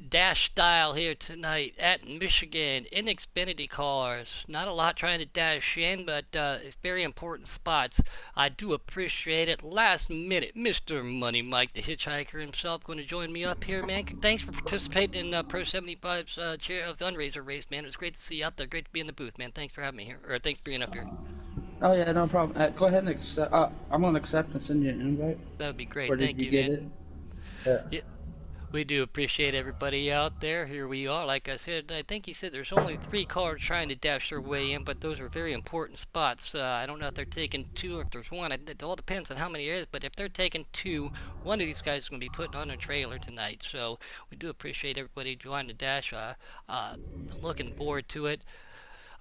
Dash style here tonight at Michigan in Xfinity cars. Not a lot trying to dash in, but it's very important spots. I do appreciate it. Last minute, Mr. Money Mike, the hitchhiker himself, going to join me up here, man. Thanks for participating in Pro 75's fundraiser race, man. It was great to see you out there. Great to be in the booth, man. Thanks for having me here, or thanks for being up here. Oh yeah, no problem. Go ahead and accept. I'm gonna accept and send you an invite. That would be great. Where did Thank you you, get man. it? Yeah. Yeah. We do appreciate everybody out there. Here we are. Like I said, I think he said there's only 3 cars trying to dash their way in, but those are very important spots. I don't know if they're taking 2 or if there's 1. It all depends on how many there is, but if they're taking 2, one of these guys is going to be putting on a trailer tonight. So we do appreciate everybody joining the dash. I'm looking forward to it.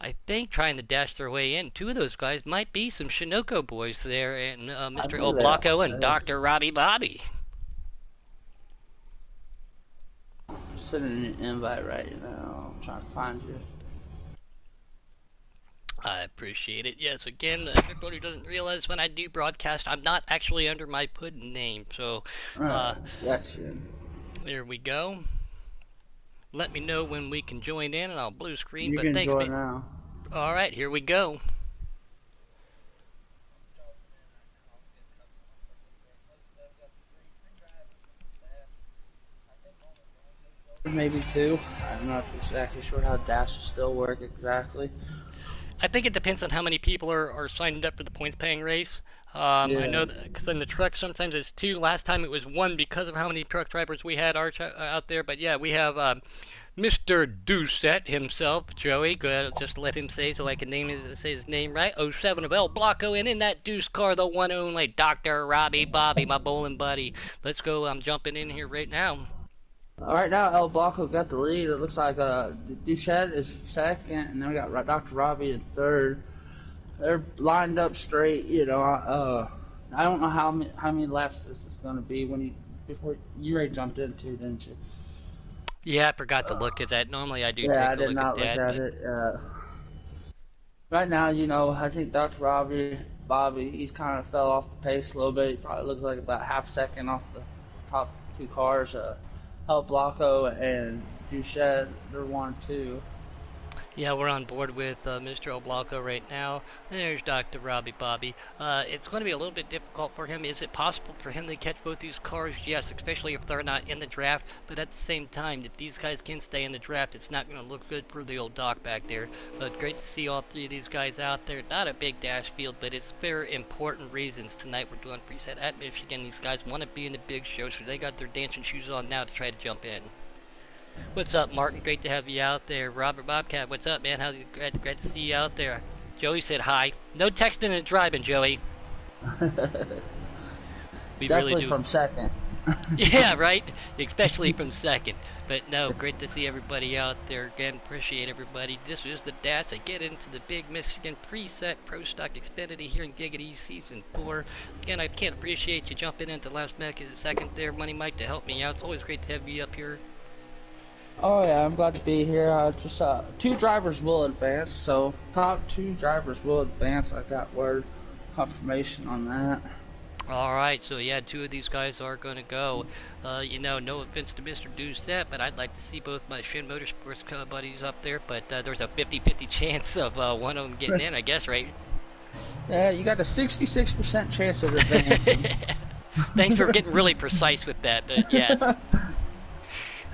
I think trying to dash their way in, 2 of those guys might be some Shinoko boys there, and I Mr. knew that. Oblacco and Dr. Robbie Bobby. Sending an invite right now. I'm trying to find you. I appreciate it. Yes, again, everybody doesn't realize when I do broadcast, I'm not actually under my pudding name. So, Gotcha. there we go. Let me know when we can join in, and I'll blue screen. You But can thanks, join man. now. All right, here we go. Maybe 2. I'm not exactly sure how dashes still work exactly. I think it depends on how many people are signed up for the points paying race. Yeah. I know because in the truck sometimes it's 2. Last time it was 1 because of how many truck drivers we had out there. But yeah, we have Mr. Doucette himself, Joey. Go ahead, just let him say so I can say his name right. 07 of El Blanco, and in that Deuce car, the one only Dr. Robbie Bobby, my bowling buddy. Let's go. I'm jumping in here right now. Right now, El Blanco got the lead. It looks like Duchette is second, and then we got Dr. Robbie in third. They're lined up straight. I don't know how many laps this is going to be before you already jumped into, didn't you? Yeah, I forgot to look at that. Normally I do take Yeah, I a did look not at look that. at it. Right now, I think Dr. Bobby, he's kind of fell off the pace a little bit. He probably looks like about half second off the top 2 cars. El Blanco and Duchette, they're 1-2. Yeah, we're on board with Mr. Oblanco right now. There's Dr. Robbie Bobby. It's going to be a little bit difficult for him. Is it possible for him to catch both these cars? Yes, especially if they're not in the draft. But at the same time, if these guys can stay in the draft, it's not going to look good for the old Doc back there. But great to see all 3 of these guys out there. Not a big dash field, but it's very important reasons. Tonight we're doing preset at Michigan. These guys want to be in the big show, so they got their dancing shoes on now to try to jump in. What's up, Martin? Great to have you out there. Robert Bobcat, what's up, man? Great to see you out there. Joey said hi. No texting and driving, Joey. We Definitely really do. from second. Yeah, right? Especially from second. But no, great to see everybody out there. Again, appreciate everybody. This is the dash. I get into the big Michigan preset Pro Stock Xfinity here in Giggity Season 4. Again, I can't appreciate you jumping into last second there, Money Mike, to help me out. It's always great to have you up here. Oh yeah, I'm glad to be here. 2 drivers will advance, so top 2 drivers will advance. I got word confirmation on that. Alright, so yeah, 2 of these guys are going to go. No offense to Mr. Doucette, but I'd like to see both my Shin Motorsports buddies up there, but there's a 50-50 chance of one of them getting in, I guess, right? Yeah, you got a 66% chance of advancing. Thanks for getting really precise with that, but yeah.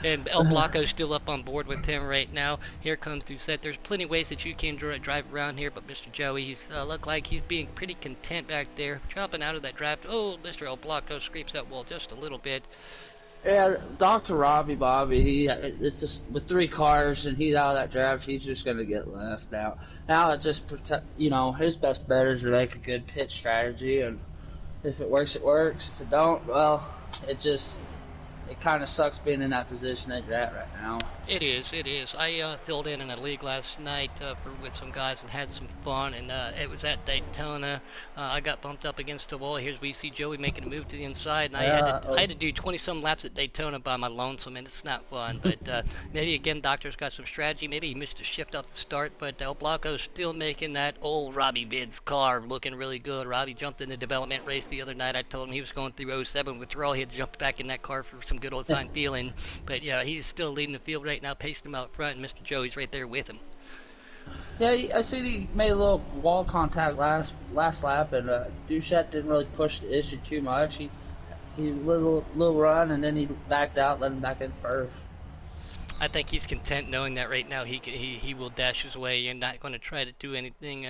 And El Blanco's still up on board with him right now. Here comes Doucette. There's plenty of ways that you can drive around here, but Mr. Joey, he's look like he's being pretty content back there, dropping out of that draft. Oh, Mr. El Blanco scrapes that wall just a little bit. Yeah, Dr. Robbie Bobby, it's just with 3 cars and he's out of that draft, he's just gonna get left now. Now it just his best bet is to make a good pit strategy, and if it works, it works. If it don't, well, it kind of sucks being in that position that you're at right now. It is. I filled in a league last night with some guys and had some fun, and it was at Daytona. I got bumped up against the wall. Here's we see Joey making a move to the inside, and I had to do 20-some laps at Daytona by my lonesome, and it's not fun. But maybe, again, Doctor's got some strategy. Maybe he missed a shift off the start, but El Blanco's still making that old Robbie Bid's car looking really good. Robbie jumped in the development race the other night. I told him he was going through 07 withdrawal. He had to jump back in that car for some good old time feeling. But yeah, he's still leading the field right now, pacing him out front, and Mr. Joey's right there with him. Yeah, I see he made a little wall contact last lap, and Duchette didn't really push the issue too much. He little run, and then he backed out, let him back in first. I think he's content knowing that right now he will dash his way and not going to try to do anything,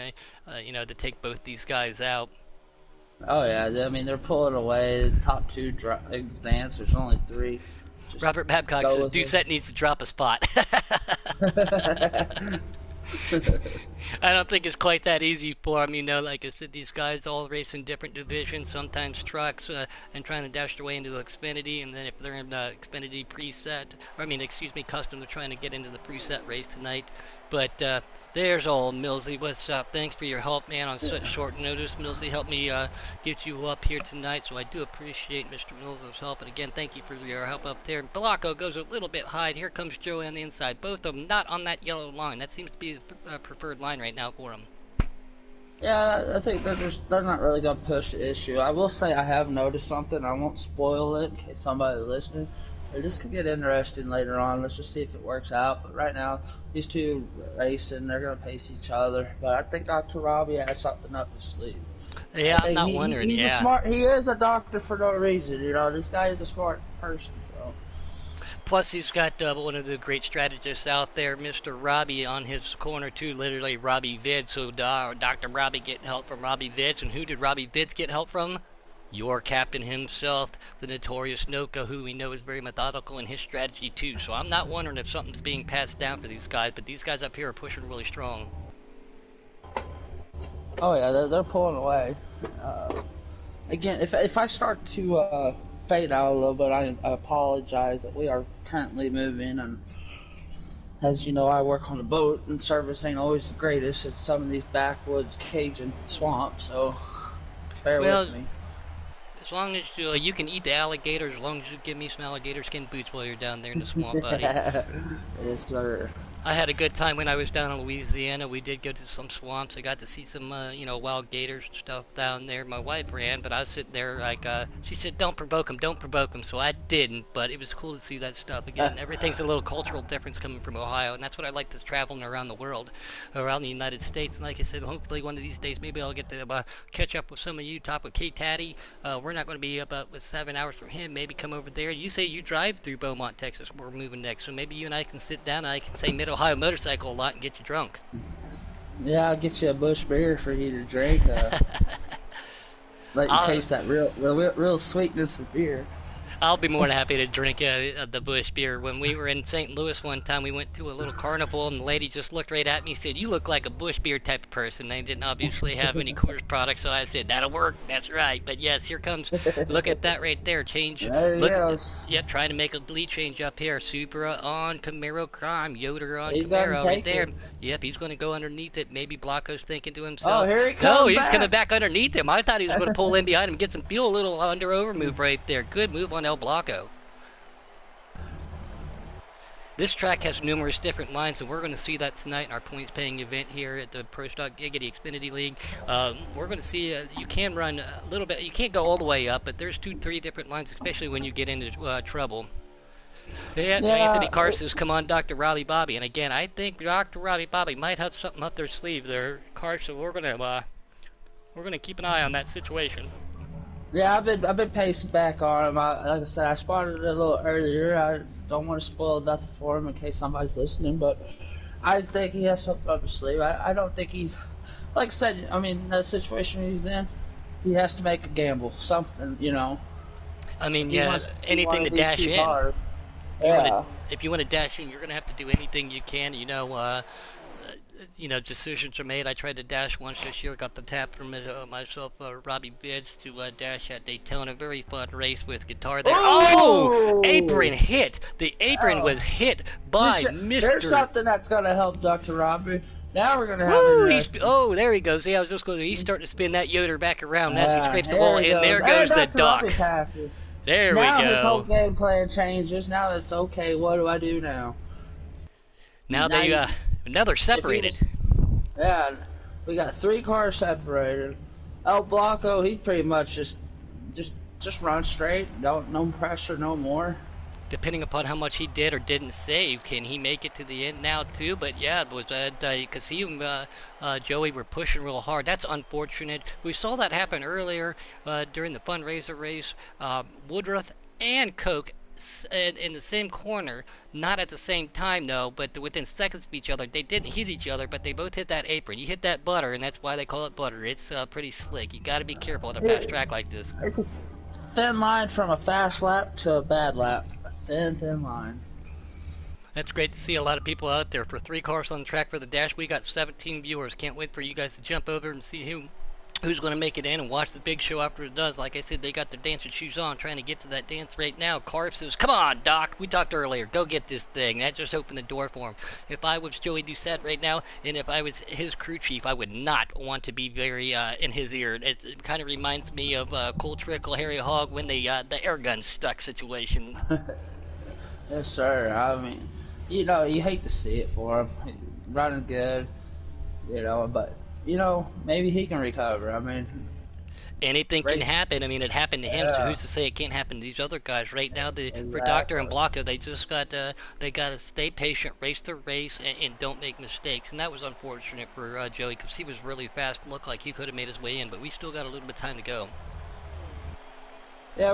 to take both these guys out. Oh yeah, I mean they're pulling away. The top two advance. There's only three. Just Robert Babcock says Doucette needs to drop a spot. I don't think it's quite that easy for him. Like I said, these guys all race in different divisions, sometimes trucks, and trying to dash their way into the Xfinity, and then if they're in the Xfinity custom, they're trying to get into the preset race tonight. But there's old Millsy. What's up? Thanks for your help, man, on such short notice. Millsy helped me get you up here tonight, so I do appreciate Mr. Millsy's help. And again, thank you for your help up there. Blanco goes a little bit high. Here comes Joey on the inside. Both of them not on that yellow line. That seems to be the preferred line right now for them. Yeah, I think they're not really gonna push the issue. I will say I have noticed something. I won't spoil it in case somebody's listening. This could get interesting later on. Let's just see if it works out. But right now, these two racing, they're going to pace each other. But I think Dr. Robbie has something up his sleeve. Yeah, I'm not wondering. He is a doctor for no reason. This guy is a smart person. So. Plus, he's got one of the great strategists out there, Mr. Robbie, on his corner, too. Literally, Robbie Vids. So Dr. Robbie getting help from Robbie Vids. And who did Robbie Vids get help from? Your captain himself, the notorious Noka, who we know is very methodical in his strategy too. So I'm not wondering if something's being passed down for these guys, but these guys up here are pushing really strong. Oh yeah, they're pulling away. Again, if I start to fade out a little bit, I apologize. We are currently moving, and as you know, I work on a boat, and service ain't always the greatest at some of these backwoods, Cajun swamps. So bear with me. As long as you can eat the alligators, as long as you give me some alligator skin boots while you're down there in the swamp, buddy. Yes, sir. I had a good time when I was down in Louisiana. We did go to some swamps. I got to see some, wild gators and stuff down there. My wife ran, but I was sitting there like, she said, don't provoke them. So I didn't, but it was cool to see that stuff. Again, everything's a little cultural difference coming from Ohio, and that's what I like to traveling around the world, around the United States. And like I said, hopefully one of these days, maybe I'll get to catch up with some of you, talk with K-Taddy. We're not going to be about with 7 hours from him. Maybe come over there. You say you drive through Beaumont, Texas. We're moving next, so maybe you and I can sit down and I can say Mid-Ohio Motorcycle a lot and get you drunk. Yeah, I'll get you a bush beer for you to drink. Let you taste that real sweetness of beer. I'll be more than happy to drink the Bush beer. When we were in St. Louis one time, we went to a little carnival, and the lady just looked right at me and said, you look like a Bush beer type of person. They didn't obviously have any Coors products, so I said, that'll work. That's right. But yes, here comes, look at that right there. Change. There he goes. Yep, trying to make a lead change up here. Supra on Camaro Crime. Yoder on Camaro right there. Yep, he's going to go underneath it. Maybe Blanco's thinking to himself, oh, here he comes. No, he's coming back underneath him. I thought he was going to pull in behind him, get some fuel, a little under-over move right there. Good move on El Blanco. This track has numerous different lines, and we're going to see that tonight in our points-paying event here at the Pro Stock Giggity Xfinity League. We're going to see you can run a little bit. You can't go all the way up, but there's 2-3 different lines, especially when you get into trouble. Yeah, Anthony Carson's come on Dr. Robbie Bobby, and again, I think Dr. Robbie Bobby might have something up their sleeve there, Carson. We're gonna keep an eye on that situation. Yeah, I've been pacing back on him. Like I said, I spotted it a little earlier. I don't want to spoil nothing for him in case somebody's listening, but I think he has something up his sleeve. I don't think he's, like I said, I mean, the situation he's in, he has to make a gamble, something, I mean, yeah, anything to dash in. Yeah. If you want to dash in, you're going to have to do anything you can. Decisions are made. I tried to dash once this year, got the tap from myself, Robbie Bids, to dash at Daytona. Very fun race with guitar there. Oh! Apron hit. The apron was hit by Mr. There's something that's going to help Dr. Robbie. Now we're going to have there he goes. Yeah, I was just going to he's starting to spin that Yoder back around as he scrapes the wall, and there goes the duck. There we go. Now his whole game plan changes. Now it's okay. What do I do now? Now they're separated. Yeah, we got 3 cars separated. El Blanco, he pretty much just run straight. No pressure, no more. depending upon how much he did or didn't save, can he make it to the end now too? But yeah, it was because he and Joey were pushing real hard. That's unfortunate. We saw that happen earlier during the fundraiser race. Woodruff and Coke in the same corner, not at the same time though, but within seconds of each other. They didn't hit each other, but they both hit that apron. You hit that butter, and that's why they call it butter. It's pretty slick. You got to be careful at a fast It, track like this. it's a thin line from a fast lap to a bad lap. A thin, thin line. That's great to see a lot of people out there. For 3 cars on the track for the dash, we got 17 viewers. Can't wait for you guys to jump over and see who's going to make it in and watch the big show after it does. Like I said, they got their dancing shoes on, trying to get to that dance right now. Carp says, come on, Doc. We talked earlier. Go get this thing. That just opened the door for him. If I was Joey Doucette right now, and if I was his crew chief, I would not want to be very in his ear. It kind of reminds me of Cole Trickle, Harry Hogg, when the air gun stuck situation. Yes, sir. I mean, you hate to see it for him. Running good, but maybe he can recover. I mean, Anything can race. happen. I mean, it happened to him, so Yeah, who's to say it can't happen to these other guys? Right now, for Doctor and exactly. Blanco, they got to stay patient, race their race, and don't make mistakes. And that was unfortunate for Joey because he was really fast. Looked like he could have made his way in, but we still got a little bit of time to go. Yeah,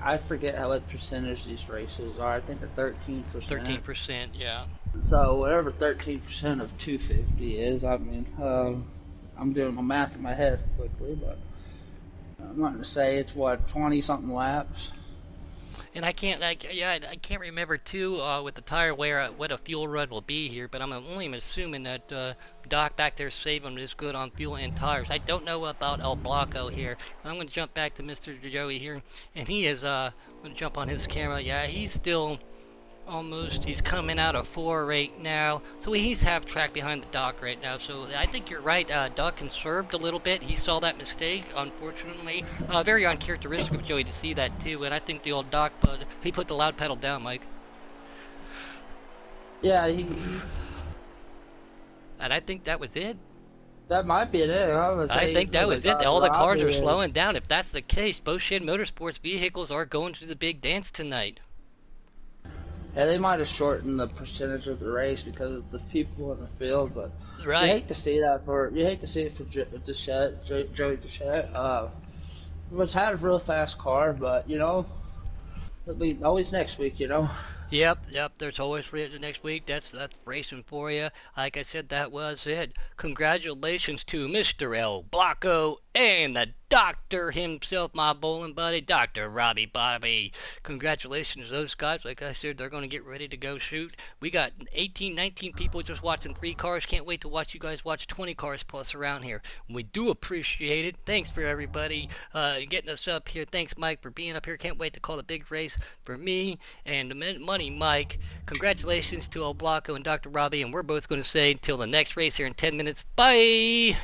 I forget how what percentage these races are. I think they're 13%. 13%, yeah. So whatever 13% of 250 is, I mean, I'm doing my math in my head quickly, but I'm not gonna say it's what 20 something laps. And I can't remember too with the tire wear what a fuel run will be here, but I'm only assuming that Doc back there saving is good on fuel and tires. I don't know about El Blanco here. I'm going to jump back to Mr. Joey here, and he is going to jump on his camera. Yeah, he's still almost. He's coming out of 4 right now, so he's half track behind the Doc right now. So I think you're right. Doc conserved a little bit. He saw that mistake, unfortunately. Very uncharacteristic of Joey to see that too. And I think the old Doc, but he put the loud pedal down, Mike. Yeah, he's And I think that was it. that might be it. I would I say think that because was it. All the Robbie cars are is. slowing down. If that's the case, both Shed Motorsports vehicles are going to the big dance tonight. Yeah, they might have shortened the percentage of the race because of the people in the field, but Right. you hate to see it for Joey Duchette. Was had a real fast car, but it'll be always next week. Yep. There's always for the next week. That's racing for you. Like I said, that was it. Congratulations to Mr. El Blanco and the doctor himself, my bowling buddy, Dr. Robbie Bobby. Congratulations to those guys. Like I said, they're going to get ready to go shoot. We got 18, 19 people just watching 3 cars. Can't wait to watch you guys watch 20 cars plus around here. We do appreciate it. Thanks for everybody getting us up here. Thanks, Mike, for being up here. Can't wait to call the big race for me and the Money Mike. Congratulations to El Blanco and Dr. Robbie, and we're both going to say until the next race here in 10 minutes. Bye!